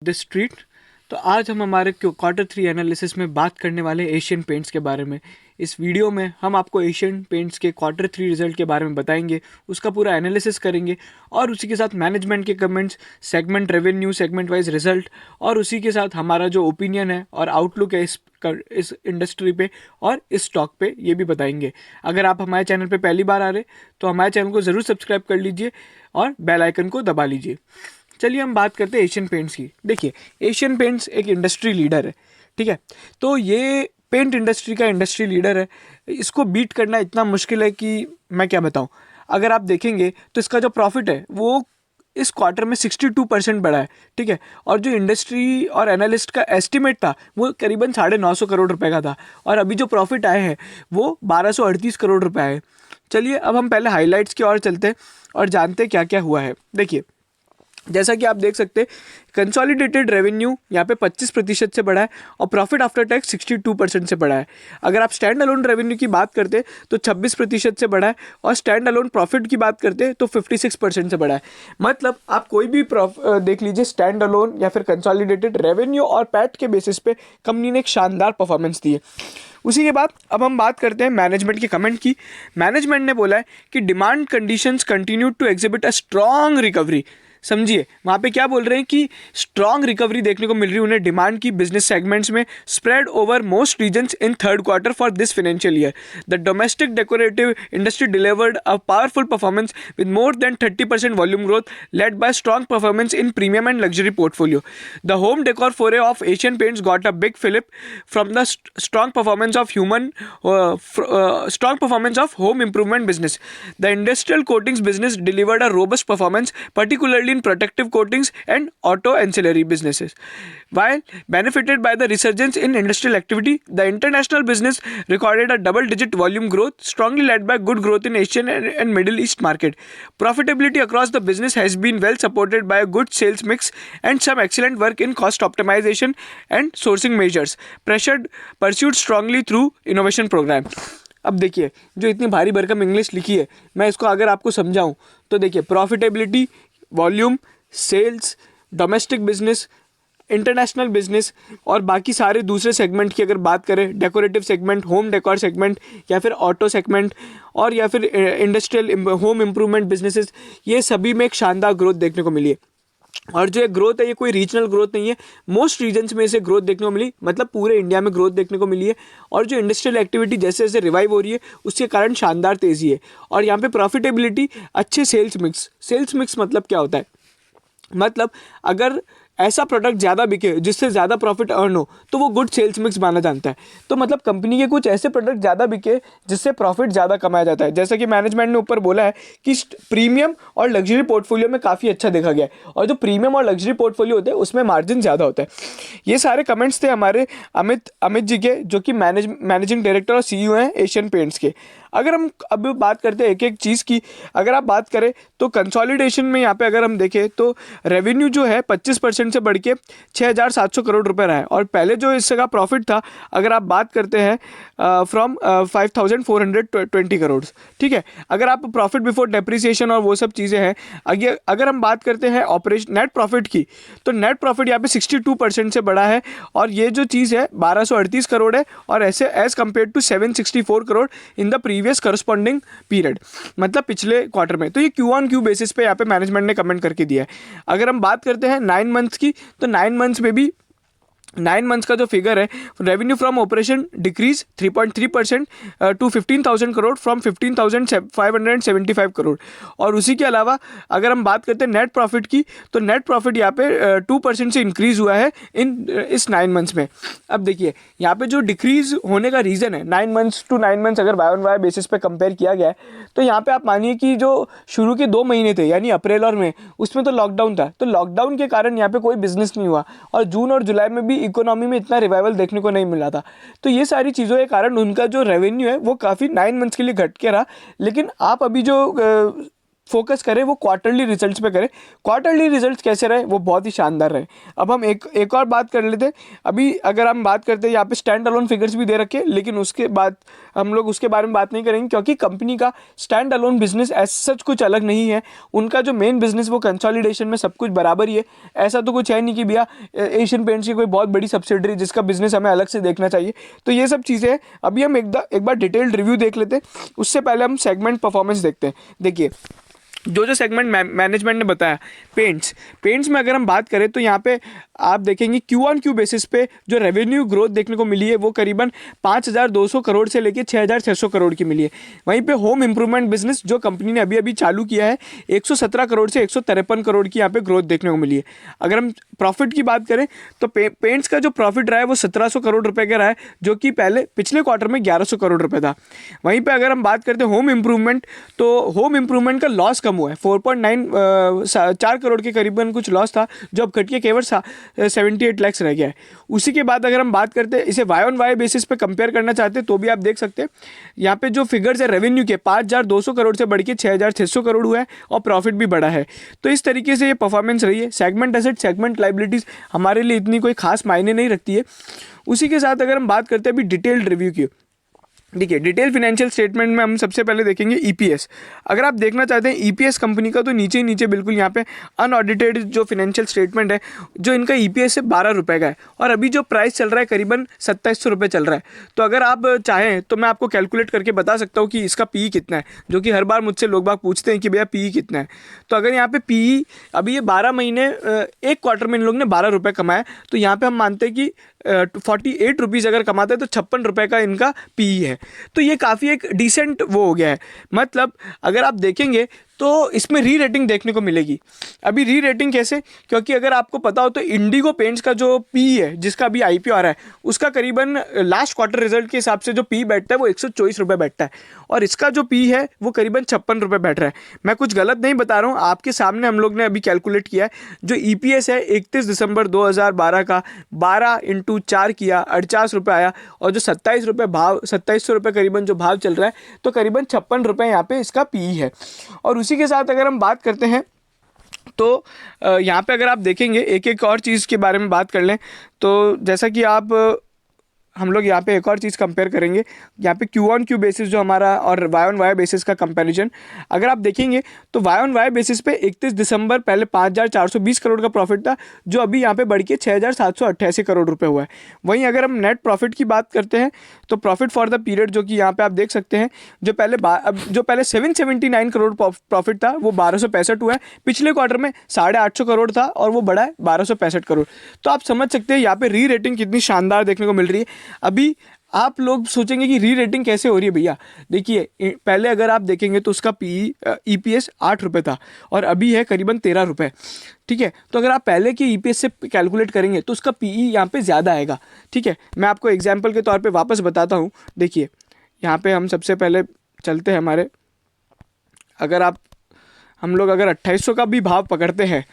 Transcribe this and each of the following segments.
The street. तो आज हम हमारे Q3 एनालिसिस में बात करने वाले एशियन पेंट्स के बारे में। इस वीडियो में हम आपको एशियन पेंट्स के Q3 रिजल्ट के बारे में बताएंगे, उसका पूरा एनालिसिस करेंगे और उसी के साथ मैनेजमेंट के comments, segment revenue, segment wise result और उसी के साथ हमारा जो ओपिनियन है और आउटलुक है इस इंडस्ट्री पे और इस स्टॉक पे, ये भी बताएंगे। अगर आप हमारे चैनल पे पहली बार आ रहे तो हमारे चैनल को ज़रूर सब्सक्राइब कर लीजिए और बेल आइकन को दबा लीजिए। चलिए हम बात करते हैं एशियन पेंट्स की। देखिए, एशियन पेंट्स एक इंडस्ट्री लीडर है, ठीक है। तो ये पेंट इंडस्ट्री का इंडस्ट्री लीडर है, इसको बीट करना इतना मुश्किल है कि मैं क्या बताऊं। अगर आप देखेंगे तो इसका जो प्रॉफिट है वो इस क्वार्टर में 62% बढ़ा है, ठीक है। और जो इंडस्ट्री और एनालिस्ट का एस्टिमेट था वो करीबन 950 करोड़ रुपए का था और अभी जो प्रॉफिट आए हैं वो 1238 करोड़ रुपए आए। चलिए अब हम पहले हाईलाइट्स की ओर चलते हैं और जानते हैं क्या क्या हुआ है। देखिए, जैसा कि आप देख सकते हैं, कंसोलिडेटेड रेवेन्यू यहाँ पे 25% से बढ़ा है और प्रॉफिट आफ्टर टैक्स 62% से बढ़ा है। अगर आप स्टैंड अलोन रेवेन्यू की बात करते हैं तो 26% से बढ़ा है और स्टैंड अलोन प्रॉफिट की बात करते हैं तो 56% से बढ़ा है। मतलब आप कोई भी देख लीजिए, स्टैंड अलोन या फिर कंसोलिडेटेड रेवेन्यू और पैट के बेसिस पे कंपनी ने एक शानदार परफॉर्मेंस दी है। उसी के बाद अब हम बात करते हैं मैनेजमेंट के कमेंट की। मैनेजमेंट ने बोला है कि demand conditions continue to exhibit a strong recovery. समझिए, वहाँ पे क्या बोल रहे हैं कि स्ट्रॉन्ग रिकवरी देखने को मिल रही है उन्हें डिमांड की बिजनेस सेगमेंट्स में, spread over most regions in third quarter for this financial year. The domestic decorative industry delivered a powerful performance with more than 30% volume growth led by strong performance in premium and luxury portfolio. The home decor foray of Asian Paints got a big fillip from the strong performance of home improvement business. The industrial coatings business delivered a robust performance, particularly in protective coatings and auto ancillary businesses. While benefited by the resurgence in industrial activity, the international business recorded a double-digit volume growth, strongly led by good growth in Asian and Middle East market. Profitability across the business has been well supported by a good sales mix and some excellent work in cost optimization and sourcing measures, pursued strongly through innovation program. अब देखिए, जो इतनी भारी भरकम English लिखी है, मैं इसको अगर आपको समझाऊं तो देखिए, profitability, volume, sales, domestic business, international business और बाकी सारे दूसरे सेगमेंट की अगर बात करें, decorative segment, home decor segment या फिर ऑटो सेगमेंट और या फिर इंडस्ट्रियल होम इम्प्रूवमेंट बिजनेसेस, ये सभी में एक शानदार ग्रोथ देखने को मिली है। और जो ये ग्रोथ है ये कोई रीजनल ग्रोथ नहीं है, मोस्ट रीजन्स में इसे ग्रोथ देखने को मिली, मतलब पूरे इंडिया में ग्रोथ देखने को मिली है। और जो इंडस्ट्रियल एक्टिविटी जैसे जैसे रिवाइव हो रही है उसके कारण शानदार तेज़ी है। और यहाँ पे प्रॉफिटेबिलिटी, अच्छे सेल्स मिक्स मतलब क्या होता है, मतलब अगर ऐसा प्रोडक्ट ज़्यादा बिके जिससे ज़्यादा प्रॉफिट अर्न हो तो वो गुड सेल्स मिक्स माना जाता है। तो मतलब कंपनी के कुछ ऐसे प्रोडक्ट ज़्यादा बिके जिससे प्रॉफिट ज़्यादा कमाया जाता है। जैसा कि मैनेजमेंट ने ऊपर बोला है कि प्रीमियम और लग्जरी पोर्टफोलियो में काफ़ी अच्छा देखा गया है और जो प्रीमियम और लग्जरी पोर्टफोलियो होते हैं उसमें मार्जिन ज़्यादा होता है। ये सारे कमेंट्स थे हमारे अमित जी के, जो कि मैनेजिंग डायरेक्टर और CEO हैं एशियन पेंट्स के। अगर हम अब बात करते हैं एक एक चीज़ की, अगर आप बात करें तो कंसोलिडेशन में यहाँ पे अगर हम देखें तो रेवेन्यू जो है 25% से बढ़ के 6,700 करोड़ रुपए रहा है और पहले जो इसका प्रॉफिट था अगर आप बात करते हैं फ्रॉम 5,420 करोड़, ठीक है। अगर आप प्रॉफिट बिफोर डेप्रिसिएशन और वो सब चीज़ें हैं, अगर हम बात करते हैं ऑपरेशन नेट प्रॉफिट की, तो नेट प्रॉफिट यहाँ पे 62% से बढ़ा है और ये जो चीज़ है 1238 करोड़ है और ऐसे as compared to 764 crore in the previous corresponding period, मतलब पिछले क्वार्टर में। तो ये Q-on-Q बेसिस पे यहाँ पे मैनेजमेंट ने कमेंट करके दिया है। अगर हम बात करते हैं 9 मंथ्स की, तो 9 मंथ्स में भी 9 मंथ्स का जो फिगर है, revenue from operation decrease 3.3% to 15,000 crore from 15,575 crore. और उसी के अलावा अगर हम बात करते हैं नेट प्रॉफिट की, तो नेट प्रॉफिट यहाँ पे 2% से इंक्रीज हुआ है इस 9 मंथ्स में। अब देखिए, यहाँ पे जो डिक्रीज होने का रीज़न है 9 मंथ्स टू 9 मंथ्स अगर Y-on-Y बेसिस पे कंपेयर किया गया है, तो यहाँ पे आप मानिए कि जो शुरू के 2 महीने थे यानी अप्रैल और मई, उसमें तो लॉकडाउन था, तो लॉकडाउन के कारण यहाँ पे कोई बिजनेस नहीं हुआ और जून और जुलाई में भी इकोनॉमी में इतना रिवाइवल देखने को नहीं मिला था। तो ये सारी चीज़ों के कारण उनका जो रेवेन्यू है वो काफ़ी 9 मंथ्स के लिए घट के रहा। लेकिन आप अभी जो फोकस करें वो क्वार्टरली रिजल्ट्स पे करें। क्वार्टरली रिजल्ट्स कैसे रहे, वो बहुत ही शानदार रहे। अब हम एक और बात कर लेते हैं। अभी अगर हम बात करते हैं, यहाँ पे स्टैंड अलोन फिगर्स भी दे रखे, लेकिन उसके बाद हम लोग उसके बारे में बात नहीं करेंगे, क्योंकि कंपनी का stand alone business as such कुछ अलग नहीं है। उनका जो मेन बिजनेस वो कंसोलिडेशन में सब कुछ बराबर ही है। ऐसा तो कुछ है नहीं कि भैया एशियन पेंट्स की कोई बहुत बड़ी सब्सिडरी जिसका बिजनेस हमें अलग से देखना चाहिए। तो ये सब चीज़ें हैं। अभी हम एक बार डिटेल्ड रिव्यू देख लेते हैं। उससे पहले हम सेगमेंट परफॉर्मेंस देखते हैं। देखिए, जो सेगमेंट मैनेजमेंट ने बताया, पेंट्स में अगर हम बात करें तो यहाँ पे आप देखेंगे क्यू ऑन क्यू बेसिस पे जो रेवेन्यू ग्रोथ देखने को मिली है वो करीबन 5,200 करोड़ से लेके 6,600 करोड़ की मिली है। वहीं पे होम इंप्रूवमेंट बिजनेस जो कंपनी ने अभी अभी चालू किया है, 117 करोड़ से 153 करोड़ की यहाँ पे ग्रोथ देखने को मिली है। अगर हम प्रॉफिट की बात करें तो पेंट्स का जो प्रॉफिट रहा है वो 1700 करोड़ रुपये का रहा है, जो कि पिछले क्वार्टर में 1100 करोड़ रुपये था। वहीं पर अगर हम बात करते हैं होम इंप्रूवमेंट, तो होम इंप्रूवमेंट का लॉस कम हुआ है, 4 करोड़ के करीबन कुछ लॉस था, जो अब घट के केवल 78 लाख रह गया है। उसी के बाद अगर हम बात करते हैं, इसे वाई ऑन वाई बेसिस पे कंपेयर करना चाहते हैं तो भी आप देख सकते हैं यहाँ पे जो फिगर्स है रेवेन्यू के 5,200 करोड़ से बढ़ के 6,600 करोड़ हुआ है और प्रॉफिट भी बढ़ा है। तो इस तरीके से ये परफॉर्मेंस रही है। सेगमेंट एसेट सेगमेंट लाइबिलिटीज़ हमारे लिए इतनी कोई खास मायने नहीं रखती है। उसी के साथ अगर हम बात करते हैं अभी डिटेल्ड रिव्यू की, देखिए डिटेल फिनेंशियल स्टेटमेंट में हम सबसे पहले देखेंगे ईपीएस। अगर आप देखना चाहते हैं ईपीएस कंपनी का, तो नीचे बिल्कुल यहाँ पे अनऑडिटेड जो फिनेंशियल स्टेटमेंट है, जो इनका ईपीएस है 12 रुपये का है, और अभी जो प्राइस चल रहा है करीबन 2700 रुपये चल रहा है। तो अगर आप चाहें तो मैं आपको कैलकुलेट करके बता सकता हूँ कि इसका पीई कितना है, जो कि हर बार मुझझसे लोग बाग पूछते हैं कि भैया पीई कितना है। तो अगर यहाँ पे पीई अभी ये 12 महीने एक क्वार्टर में इन लोग ने 12 रुपये कमाए, तो यहाँ पे हम मानते हैं कि 48 रुपीज़ अगर कमाते हैं तो 56 रुपये का इनका पीई है। तो ये काफ़ी एक डिसेंट वो हो गया है। मतलब अगर आप देखेंगे तो इसमें री रेटिंग देखने को मिलेगी। अभी री रेटिंग कैसे, क्योंकि अगर आपको पता हो तो इंडिगो पेंट्स का जो पी है, जिसका अभी आईपीओ आ रहा है, उसका करीबन लास्ट क्वार्टर रिजल्ट के हिसाब से जो पी बैठता है वो 124 रुपये बैठता है, और इसका जो पी है वो करीबन 56 रुपये बैठ रहा है। मैं कुछ गलत नहीं बता रहा हूँ, आपके सामने हम लोग ने अभी कैलकुलेट किया है। जो ईपीएस है 31 दिसंबर 2012 का 12 × 4 किया, 48 रुपये आया, और जो 2700 रुपये करीबन जो भाव चल रहा है, तो करीबन 56 रुपये यहाँ पे इसका पी है। और उसी के साथ अगर हम बात करते हैं तो यहाँ पे अगर आप देखेंगे एक और चीज़ के बारे में बात कर लें, तो जैसा कि हम लोग यहाँ पे एक और चीज़ कंपेयर करेंगे। यहाँ पे क्यू ऑन क्यू बेसिस जो हमारा और वाई ऑन वाई बेसिस का कंपैरिजन अगर आप देखेंगे तो वाई ऑन वाई बेसिस पे 31 दिसंबर पहले 5,420 करोड़ का प्रॉफिट था, जो अभी यहाँ पे बढ़ के 6,788 करोड़ रुपए हुआ है। वहीं अगर हम नेट प्रॉफिट की बात करते हैं तो प्रॉफिट फॉर द पीरियड, जो कि यहाँ पे आप देख सकते हैं, जो पहले 779 करोड़ प्रॉफिट था वो 1265 हुआ है। पिछले क्वार्टर में 850 करोड़ था और वो बढ़ा है 1265 करोड़। तो आप समझ सकते हैं यहाँ पे री रेटिंग कितनी शानदार देखने को मिल रही है। अभी आप लोग सोचेंगे कि री रेटिंग कैसे हो रही है भैया। देखिए पहले अगर आप देखेंगे तो उसका ईपीएस 8 रुपये था और अभी है करीबन 13 रुपये। ठीक है, तो अगर आप पहले के ईपीएस से कैलकुलेट करेंगे तो उसका पीई यहाँ पे ज़्यादा आएगा। ठीक है, मैं आपको एग्जांपल के तौर पे वापस बताता हूँ। देखिए यहाँ पे हम सबसे पहले चलते हैं हमारे, हम लोग अगर 2800 का भी भाव पकड़ते हैं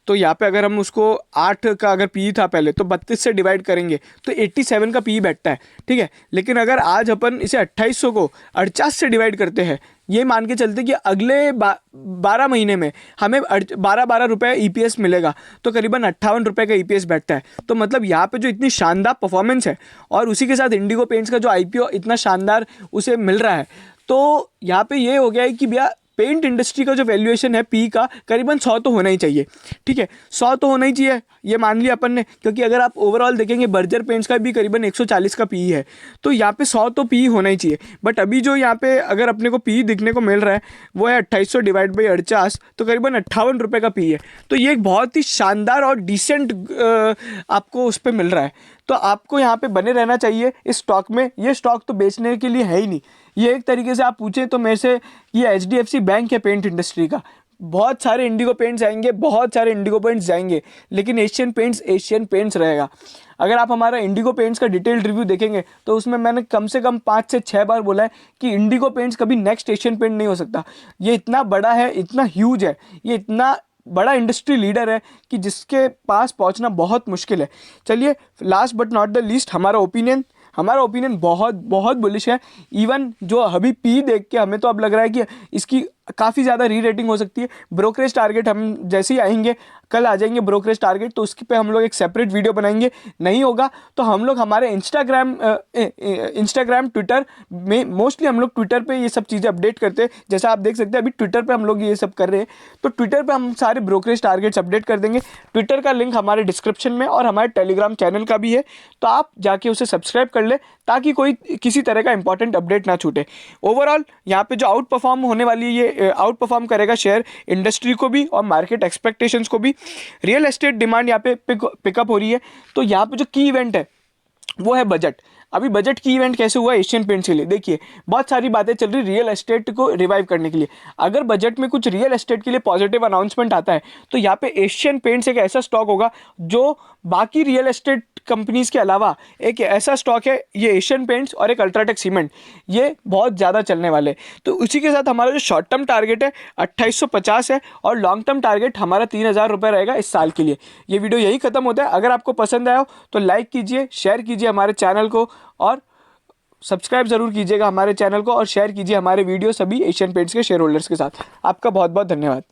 तो यहाँ पे अगर हम उसको 8 का अगर पी था पहले, तो 32 से डिवाइड करेंगे तो 87 का पी बैठता है। ठीक है, लेकिन अगर आज अपन इसे 2800 को 48 से डिवाइड करते हैं, ये मान के चलते कि अगले 12 महीने में हमें 12 रुपये ईपीएस मिलेगा, तो करीबन 58 रुपये का ईपीएस बैठता है। तो मतलब यहाँ पे जो इतनी शानदार परफॉर्मेंस है, और उसी के साथ इंडिगो पेंट्स का जो आईपीओ इतना शानदार उसे मिल रहा है, तो यहाँ पे ये हो गया है कि भैया पेंट इंडस्ट्री का जो वैल्यूएशन है पी का करीबन 100 तो होना ही चाहिए। ठीक है, 100 तो होना ही चाहिए, ये मान लिया अपन ने, क्योंकि अगर आप ओवरऑल देखेंगे बर्जर पेंट्स का भी करीबन 140 का पी है, तो यहाँ पे 100 तो पी होना ही चाहिए। बट अभी जो यहाँ पे अगर अपने को पी दिखने को मिल रहा है वो है 2800 डिवाइड बाई 48, तो करीबन 58 रुपये का पी है। तो ये एक बहुत ही शानदार और डिसेंट आपको उस पर मिल रहा है। तो आपको यहाँ पे बने रहना चाहिए इस स्टॉक में। ये स्टॉक तो बेचने के लिए है ही नहीं। ये एक तरीके से आप पूछें तो मेरे से ये एचडीएफसी बैंक है पेंट इंडस्ट्री का। बहुत सारे इंडिगो पेंट्स आएंगे, बहुत सारे इंडिगो पेंट्स जाएंगे, लेकिन एशियन पेंट्स रहेगा। अगर आप हमारा इंडिगो पेंट्स का डिटेल्ड रिव्यू देखेंगे तो उसमें मैंने कम से कम 5 से 6 बार बोला है कि इंडिगो पेंट्स कभी नेक्स्ट एशियन पेंट नहीं हो सकता। ये इतना बड़ा है, इतना ह्यूज है, ये इतना बड़ा इंडस्ट्री लीडर है कि जिसके पास पहुंचना बहुत मुश्किल है। चलिए, last but not the least, हमारा ओपिनियन बहुत बहुत बुलिश है। इवन जो अभी पी देख के हमें तो अब लग रहा है कि इसकी काफ़ी ज़्यादा री रेटिंग हो सकती है। ब्रोकरेज टारगेट हम जैसे ही आएंगे, कल आ जाएंगे ब्रोकरेज टारगेट, तो उसके पे हम लोग एक सेपरेट वीडियो बनाएंगे। नहीं होगा तो हम लोग हमारे इंस्टाग्राम ट्विटर में, मोस्टली हम लोग ट्विटर पे ये सब चीज़ें अपडेट करते हैं। जैसा आप देख सकते हैं अभी ट्विटर पे हम लोग ये सब कर रहे हैं, तो ट्विटर पे हम सारे ब्रोकरेज टारगेट्स अपडेट कर देंगे। ट्विटर का लिंक हमारे डिस्क्रिप्शन में और हमारे टेलीग्राम चैनल का भी है, तो आप जाके उसे सब्सक्राइब कर ले ताकि कोई किसी तरह का इंपॉर्टेंट अपडेट ना छूटे। ओवरऑल यहाँ पे जो आउट परफॉर्म होने वाली है, ये आउट परफॉर्म करेगा शेयर इंडस्ट्री को भी और मार्केट एक्सपेक्टेशंस को भी। रियल एस्टेट डिमांड यहाँ पे पिकअप हो रही है। तो यहाँ पे जो की इवेंट है वो है बजट। अभी बजट की इवेंट कैसे हुआ एशियन पेंट्स के लिए, देखिए बहुत सारी बातें चल रही रियल एस्टेट को रिवाइव करने के लिए। अगर बजट में कुछ रियल एस्टेट के लिए पॉजिटिव अनाउंसमेंट आता है तो यहाँ पे एशियन पेंट्स एक ऐसा स्टॉक होगा जो बाकी रियल एस्टेट कंपनीज के अलावा एक ऐसा स्टॉक है, ये एशियन पेंट्स और एक अल्ट्राटेक सीमेंट, ये बहुत ज़्यादा चलने वाले। तो उसी के साथ हमारा जो शॉर्ट टर्म टारगेट है 2850 है और लॉन्ग टर्म टारगेट हमारा 3000 रुपये रहेगा इस साल के लिए। ये वीडियो यही खत्म होता है। अगर आपको पसंद आया हो तो लाइक कीजिए, शेयर कीजिए हमारे चैनल को और सब्सक्राइब ज़रूर कीजिएगा हमारे चैनल को और शेयर कीजिए हमारे वीडियो सभी एशियन पेंट्स के शेयर होल्डर्स के साथ। आपका बहुत बहुत धन्यवाद।